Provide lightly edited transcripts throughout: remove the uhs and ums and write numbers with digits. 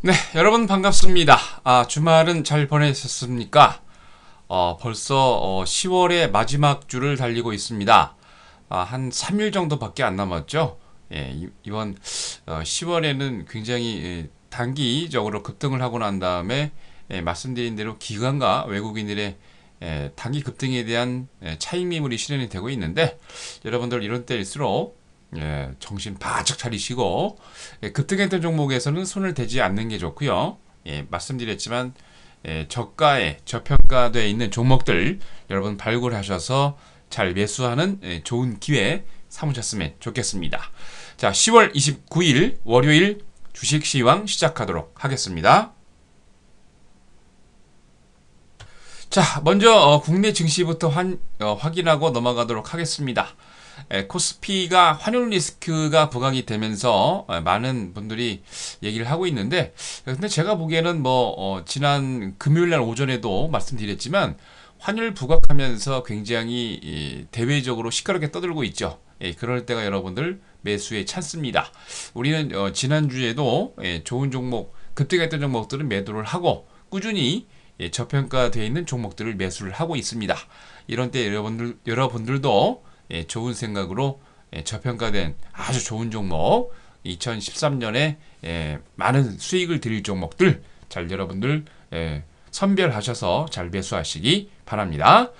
네, 여러분 반갑습니다. 주말은 잘 보내셨습니까? 벌써 10월의 마지막 주를 달리고 있습니다. 한 3일 정도밖에 안 남았죠? 예, 이번 10월에는 굉장히 단기적으로 급등을 하고 난 다음에 말씀드린 대로 기관과 외국인들의 단기 급등에 대한 차익 매물이 실현이 되고 있는데 여러분들 이런 때일수록 정신 바짝 차리시고 급등했던 종목에서는 손을 대지 않는 게 좋고요. 말씀드렸지만 저가에 저평가되어 있는 종목들 여러분 발굴하셔서 잘 매수하는 좋은 기회 삼으셨으면 좋겠습니다. 자, 10월 29일 월요일 주식 시황 시작하도록 하겠습니다. 자, 먼저 국내 증시부터 확인하고 넘어가도록 하겠습니다. 코스피가 환율 리스크가 부각이 되면서 많은 분들이 얘기를 하고 있는데, 근데 제가 보기에는 지난 금요일 날 오전에도 말씀드렸지만 환율 부각하면서 굉장히 대외적으로 시끄럽게 떠들고 있죠. 그럴 때가 여러분들 매수의 찬스입니다. 우리는 지난주에도 좋은 종목, 급등했던 종목들은 매도를 하고 꾸준히 저평가되어 있는 종목들을 매수를 하고 있습니다. 이런 때 여러분들도 좋은 생각으로 저평가된 아주 좋은 종목 2013년에 많은 수익을 드릴 종목들 잘 여러분들 선별하셔서 잘 매수하시기 바랍니다.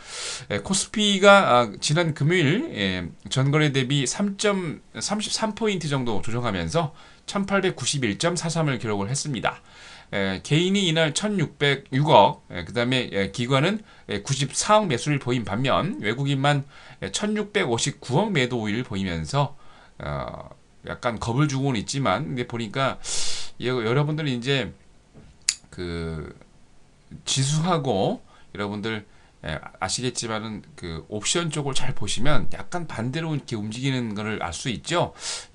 코스피가 지난 금요일 전거래 대비 3.33포인트 정도 조정하면서 1891.43을 기록을 했습니다. 개인이 이날 1606억, 그 다음에 기관은 94억 매수를 보인 반면 외국인만 1659억 매도 우위를 보이면서 약간 겁을 주고는 있지만 근데 보니까 여러분들은 이제 그 지수하고 여러분들 아시겠지만은 그 옵션 쪽을 잘 보시면 약간 반대로 이렇게 움직이는 것을 알 수 있죠.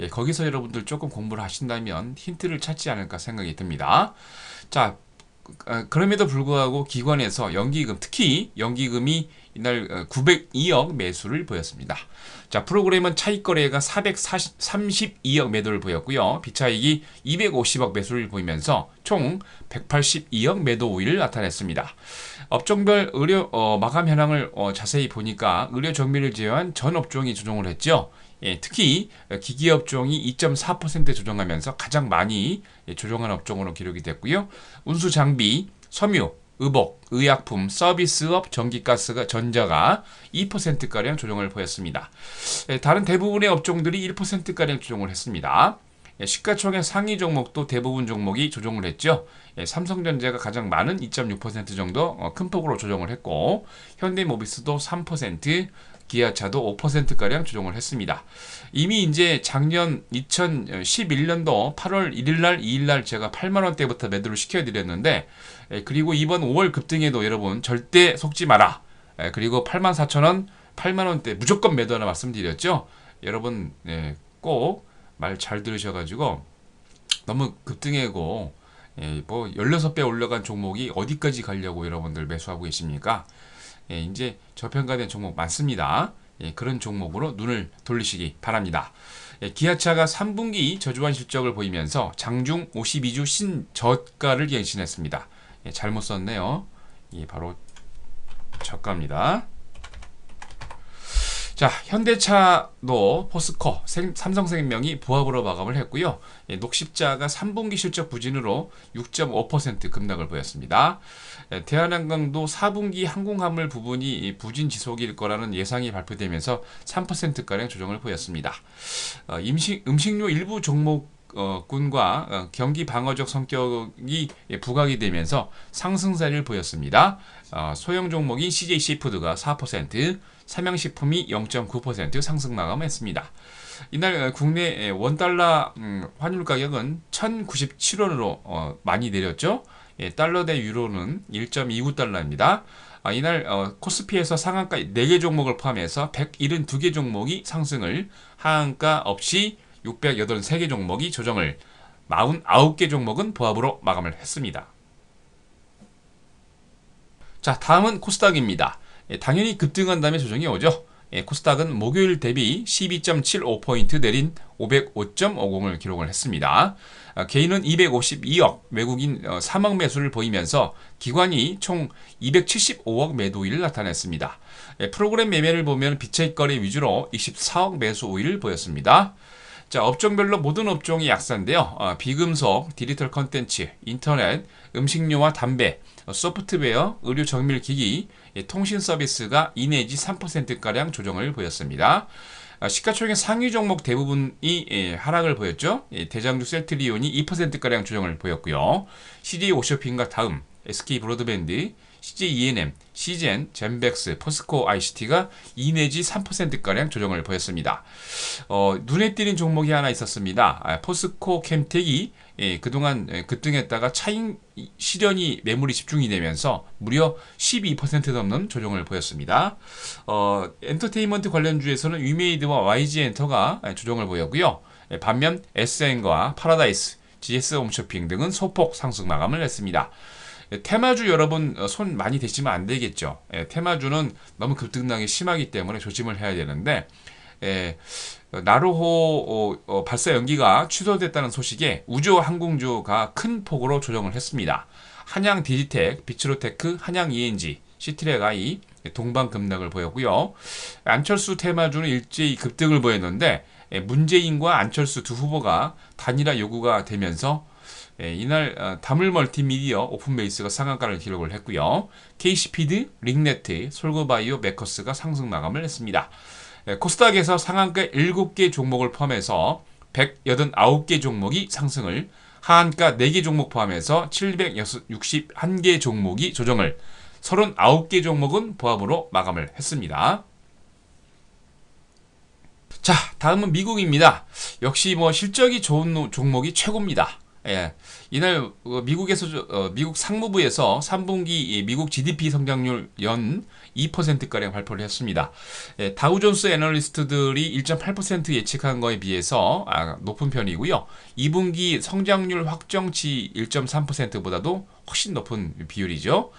거기서 여러분들 조금 공부를 하신다면 힌트를 찾지 않을까 생각이 듭니다. 자, 그럼에도 불구하고 기관에서 연기금, 특히 연기금이 이날 902억 매수를 보였습니다. 자, 프로그램은 차익 거래가 432억 매도를 보였고요. 비차익이 250억 매수를 보이면서 총 182억 매도 우위를 나타냈습니다. 업종별 의료 마감 현황을 자세히 보니까 의료 정비를 제외한 전 업종이 조정을 했죠. 특히 기기 업종이 2.4% 조정하면서 가장 많이 조정한 업종으로 기록이 됐고요. 운수 장비, 섬유, 의복, 의약품, 서비스업, 전기가스가 전자가 2%가량 조정을 보였습니다. 다른 대부분의 업종들이 1%가량 조정을 했습니다. 시가총액 상위 종목도 대부분 종목이 조정을 했죠. 삼성전자가 가장 많은 2.6% 정도 큰 폭으로 조정을 했고 현대모비스도 3%, 기아차도 5%가량 조정을 했습니다. 이미 이제 작년 2011년도 8월 1일날, 2일날 제가 8만원대부터 매도를 시켜드렸는데 그리고 이번 5월 급등에도 여러분 절대 속지 마라. 그리고 84,000원, 8만원대 무조건 매도하라 말씀드렸죠. 여러분 꼭 말 잘 들으셔가지고 너무 급등해고 뭐 16배 올라간 종목이 어디까지 가려고 여러분들 매수하고 계십니까? 이제 저평가된 종목 많습니다. 그런 종목으로 눈을 돌리시기 바랍니다. 기아차가 3분기 저조한 실적을 보이면서 장중 52주 신저가를 갱신했습니다. 잘못 썼네요. 바로 저가입니다. 자, 현대차도 포스코, 삼성생명이 부합으로 마감을 했고요. 녹십자가 3분기 실적 부진으로 6.5% 급락을 보였습니다. 대한항공도 4분기 항공화물 부분이 부진 지속일 거라는 예상이 발표되면서 3%가량 조정을 보였습니다. 음식료 일부 종목군과 경기 방어적 성격이 부각이 되면서 상승세를 보였습니다. 소형 종목인 CJ시푸드가 4%, 삼양식품이 0.9% 상승 마감했습니다. 이날 국내 원달러 환율 가격은 1097원으로 많이 내렸죠. 달러 대 유로는 1.29달러입니다. 이날 코스피에서 상한가 4개 종목을 포함해서 172개 종목이 상승을, 하한가 없이 683개 종목이 조정을, 49개 종목은 보합으로 마감을 했습니다. 자, 다음은 코스닥입니다. 당연히 급등한 다음에 조정이 오죠. 코스닥은 목요일 대비 12.75포인트 내린 505.50을 기록을 했습니다. 개인은 252억, 외국인 3억 매수를 보이면서 기관이 총 275억 매도 우위를 나타냈습니다. 프로그램 매매를 보면 빛의 거래 위주로 24억 매수 우위를 보였습니다. 자, 업종별로 모든 업종이 약세인데요. 비금속, 디지털 컨텐츠, 인터넷, 음식료와 담배, 소프트웨어, 의료 정밀기기, 통신 서비스가 2 내지 3%가량 조정을 보였습니다. 시가총액 상위 종목 대부분이 하락을 보였죠. 대장주 셀트리온이 2%가량 조정을 보였고요. CJ 오쇼핑과 다음, SK 브로드밴드, CJ E&M, 시젠, 젠백스, 포스코 ICT가 2 내지 3%가량 조정을 보였습니다. 눈에 띄는 종목이 하나 있었습니다. 포스코 캠텍이 그동안 급등했다가 차익 실현이 매물이 집중이 되면서 무려 12% 넘는 조정을 보였습니다. 엔터테인먼트 관련주에서는 위메이드와 YG엔터가 조정을 보였고요. 반면 SN과 파라다이스, GS 홈쇼핑 등은 소폭 상승 마감을 했습니다. 테마주 여러분 손 많이 대시면 안 되겠죠. 테마주는 너무 급등락이 심하기 때문에 조심을 해야 되는데 나로호 발사 연기가 취소됐다는 소식에 우주항공주가 큰 폭으로 조정을 했습니다. 한양 디지텍, 비츠로테크, 한양 ENG, 시트랙 I 동반 급락을 보였고요. 안철수 테마주는 일제히 급등을 보였는데 문재인과 안철수 두 후보가 단일화 요구가 되면서 이날 다물 멀티미디어 오픈베이스가 상한가를 기록을 했고요. KC피드, 링네트, 솔고바이오, 메커스가 상승 마감을 했습니다. 코스닥에서 상한가 7개 종목을 포함해서 189개 종목이 상승을, 하한가 4개 종목 포함해서 761개 종목이 조정을, 39개 종목은 보합으로 마감을 했습니다. 자, 다음은 미국입니다. 역시 실적이 좋은 종목이 최고입니다. 이날 미국 상무부에서 3분기 미국 GDP 성장률 연 2%가량 발표를 했습니다. 다우존스 애널리스트들이 1.8% 예측한 거에 비해서 높은 편이고요. 2분기 성장률 확정치 1.3%보다도 훨씬 높은 비율이죠.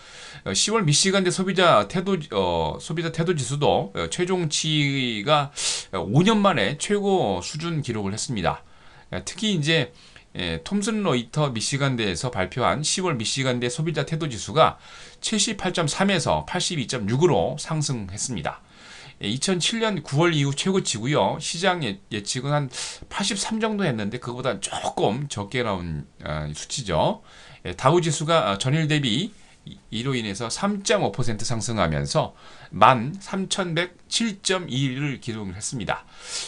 10월 미시간대 소비자 태도 지수도 최종치가 5년 만에 최고 수준 기록을 했습니다. 특히 이제 톰슨 로이터 미시간대에서 발표한 10월 미시간대 소비자 태도 지수가 78.3에서 82.6으로 상승했습니다. 2007년 9월 이후 최고치고요. 시장 예측은 한 83 정도 했는데 그거보다 조금 적게 나온 수치죠. 다우 지수가 전일 대비 이로 인해서 3.5% 상승하면서 13,107.2를 기록을 했습니다.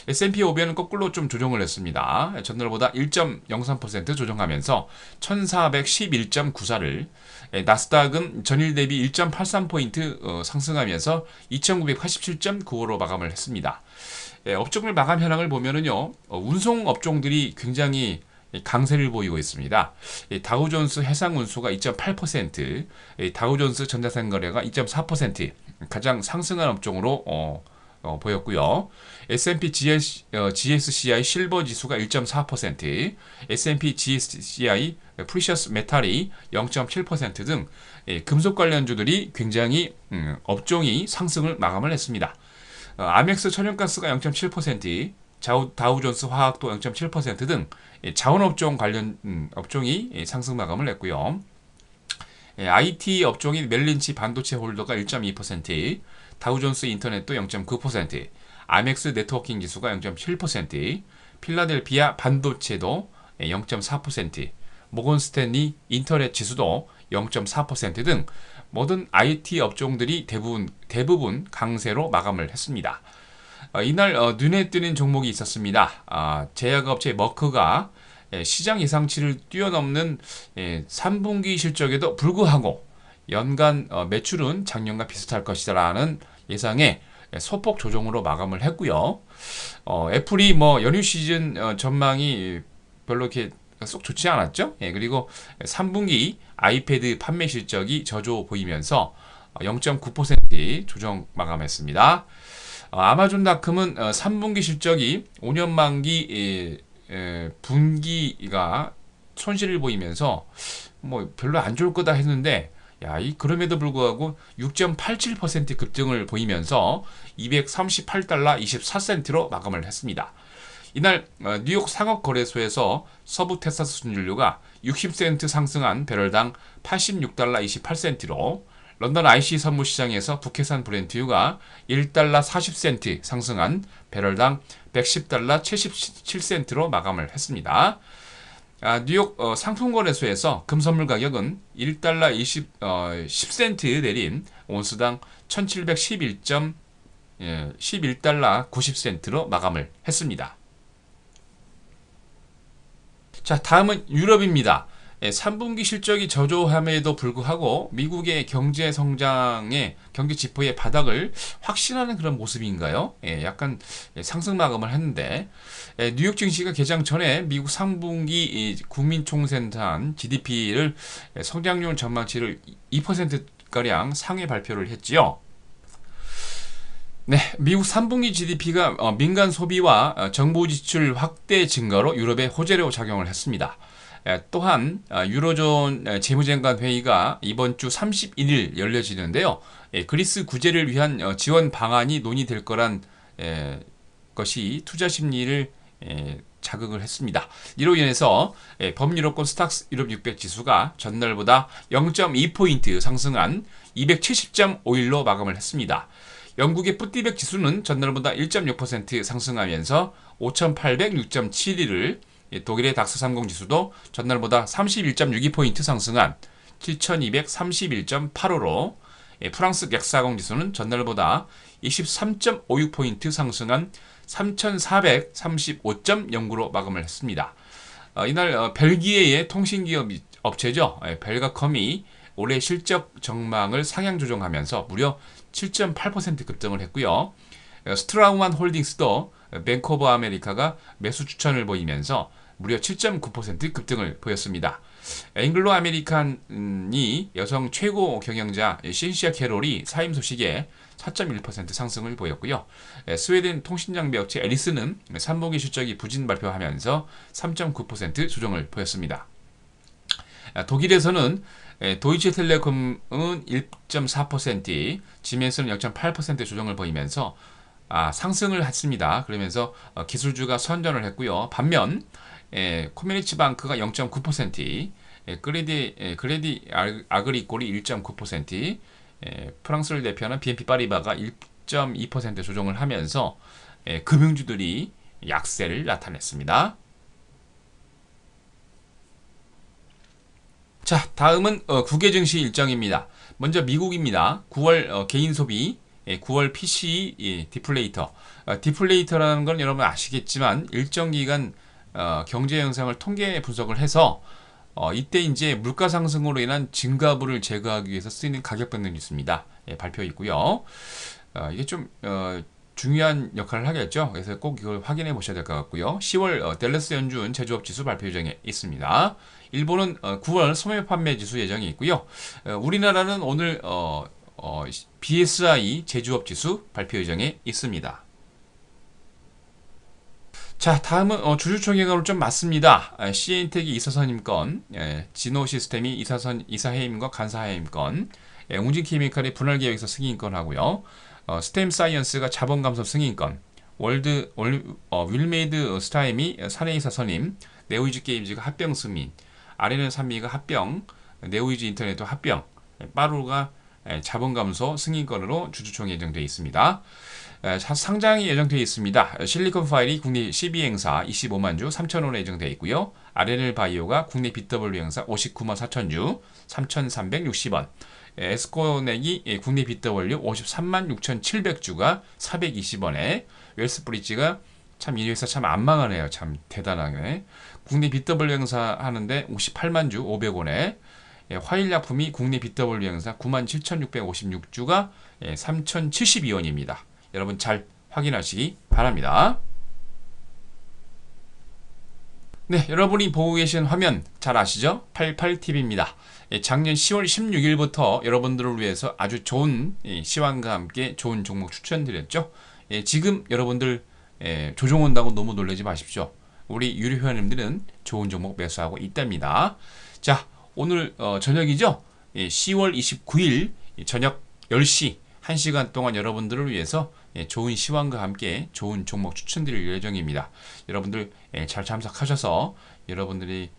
S&P 500은 거꾸로 좀 조정을 했습니다. 전날보다 1.03% 조정하면서 1,411.94를, 나스닥은 전일 대비 1.83포인트 상승하면서 2,987.95로 마감을 했습니다. 업종별 마감 현황을 보면은요, 운송 업종들이 굉장히 강세를 보이고 있습니다. 다우존스 해상운수가 2.8%, 다우존스 전자상거래가 2.4% 가장 상승한 업종으로 보였고요. S&P GSCI 실버 지수가 1.4%, S&P GSCI 프리셔스 메탈이 0.7% 등 금속 관련주들이 굉장히 업종이 상승을 마감을 했습니다. 아멕스 천연가스가 0.7%, 다우존스 화학도 0.7% 등 자원업종 관련 업종이 상승 마감을 했고요. IT 업종인 멜린치 반도체 홀더가 1.2%, 다우존스 인터넷도 0.9%, 아멕스 네트워킹 지수가 0.7%, 필라델피아 반도체도 0.4%, 모건 스탠리 인터넷 지수도 0.4% 등 모든 IT 업종들이 대부분 강세로 마감을 했습니다. 이날 눈에 띄는 종목이 있었습니다. 제약업체 머크가 시장 예상치를 뛰어넘는 3분기 실적에도 불구하고 연간 매출은 작년과 비슷할 것이라는 예상에 소폭 조정으로 마감을 했고요. 애플이 연휴 시즌 전망이 별로 이렇게 쏙 좋지 않았죠. 그리고 3분기 아이패드 판매 실적이 저조 보이면서 0.9% 조정 마감했습니다. 아마존닷컴은 3분기 실적이 5년 만기 분기가 손실을 보이면서 별로 안 좋을 거다 했는데 야, 그럼에도 불구하고 6.87% 급등을 보이면서 238달러 24센트로 마감을 했습니다. 이날 뉴욕 상업거래소에서 서부 텍사스 순연료가 60센트 상승한 배럴당 86달러 28센트로, 런던 IC 선물시장에서 북해산 브렌트유가 1달러 40센트 상승한 배럴당 110달러 77센트로 마감을 했습니다. 뉴욕 상품거래소에서 금선물 가격은 1달러 10센트 내린 온스당 1711달러 90센트로 마감을 했습니다. 자, 다음은 유럽입니다. 3분기 실적이 저조함에도 불구하고 미국의 경제 성장의 경제 지표의 바닥을 확신하는 그런 모습인가요? 약간 상승 마감을 했는데, 뉴욕 증시가 개장 전에 미국 3분기 국민총생산 GDP를 성장률 전망치를 2%가량 상회 발표를 했지요. 네, 미국 3분기 GDP가 민간 소비와 정부 지출 확대 증가로 유럽에 호재로 작용을 했습니다. 또한 유로존 재무장관 회의가 이번 주 31일 열려지는데요. 그리스 구제를 위한 지원 방안이 논의될 거란 것이 투자 심리를 자극을 했습니다. 이로 인해서 범유럽권 스탁스 유럽 600 지수가 전날보다 0.2포인트 상승한 270.51로 마감을 했습니다. 영국의 푸티백 지수는 전날보다 1.6% 상승하면서 5,806.71을, 독일의 닥스30 지수도 전날보다 31.62포인트 상승한 7,231.85로, 프랑스 객40 지수는 전날보다 23.56포인트 상승한 3,435.09로 마감을 했습니다. 이날 벨기에의 통신기업 업체죠. 벨가컴이 올해 실적 전망을 상향 조정하면서 무려 7.8% 급등을 했고요. 스트라우만 홀딩스도 뱅크 오브 아메리카가 매수 추천을 보이면서 무려 7.9% 급등을 보였습니다. 앵글로 아메리칸이 여성 최고 경영자 신시아 캐롤이 사임 소식에 4.1% 상승을 보였고요. 스웨덴 통신장비 업체 에리스는 3분기 실적이 부진 발표하면서 3.9% 조정을 보였습니다. 독일에서는 도이치텔레콤은 1.4%, 지멘스는 0.8% 조정을 보이면서 상승을 했습니다. 그러면서 기술주가 선전을 했고요. 반면 코메르츠방크가 0.9%, 그레디 아그리콜이 1.9%, 프랑스를 대표하는 BNP 파리바가 1.2% 조정을 하면서 금융주들이 약세를 나타냈습니다. 자, 다음은 국외 증시 일정입니다. 먼저 미국입니다. 9월 개인 소비, 9월 PCE 디플레이터. 디플레이터라는 건 여러분 아시겠지만 일정 기간 경제 현상을 통계 분석을 해서 이때 이제 물가 상승으로 인한 증가분을 제거하기 위해서 쓰이는 가격 변동이 있습니다. 발표 있고요. 이게 좀 중요한 역할을 하겠죠. 그래서 꼭 이걸 확인해 보셔야 될 것 같고요. 10월 댈러스 연준 제조업 지수 발표 예정에 있습니다. 일본은 9월 소매 판매 지수 예정이 있고요. 우리나라는 오늘 BSI 제조업 지수 발표 예정에 있습니다. 자, 다음은 주주총회가 좀 맞습니다. CN텍이 이사선임 건, 진호시스템이 이사해임과 간사해임 건, 웅진케미칼이 분할계획에서 승인권 하고요. 스템사이언스가 자본감소 승인권, 윌메이드 스타임이 사내이사 선임, 네오이즈 게임즈가 합병 승인, 아레는 산미가 합병, 네오이즈 인터넷도 합병, 빠루가 자본감소 승인권으로 주주총회 예정되어 있습니다. 상장이 예정되어 있습니다. 실리콘 파일이 국내 12행사 25만 주 3,000원에 예정되어 있고요. RNL 바이오가 국내 BW 행사 59만 4천 주 3,360원, 에스코넥이 국내 BW 53만 6,700주가 420원에, 웰스브리지가 참 이 회사 참 안 망하네요. 참 대단하게. 국내 BW 행사 하는데 58만 주 500원에, 화일약품이 국내 BW 행사 97,656주가 3,072원입니다. 여러분 잘 확인하시기 바랍니다. 네, 여러분이 보고 계신 화면 잘 아시죠? 88TV입니다. 작년 10월 16일부터 여러분들을 위해서 아주 좋은 시황과 함께 좋은 종목 추천드렸죠. 지금 여러분들 조정 온다고 너무 놀라지 마십시오. 우리 유료 회원님들은 좋은 종목 매수하고 있답니다. 자, 오늘 저녁이죠? 10월 29일 저녁 10시 1시간 동안 여러분들을 위해서 좋은 시황과 함께 좋은 종목 추천드릴 예정입니다. 여러분들 잘 참석하셔서 여러분들이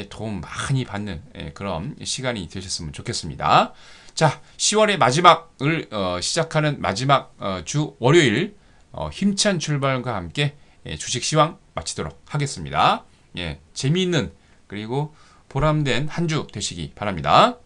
도움 많이 받는 그런 시간이 되셨으면 좋겠습니다. 자, 10월의 마지막을 시작하는 마지막 주 월요일 힘찬 출발과 함께 주식 시황 마치도록 하겠습니다. 재미있는 그리고 보람된 한 주 되시기 바랍니다.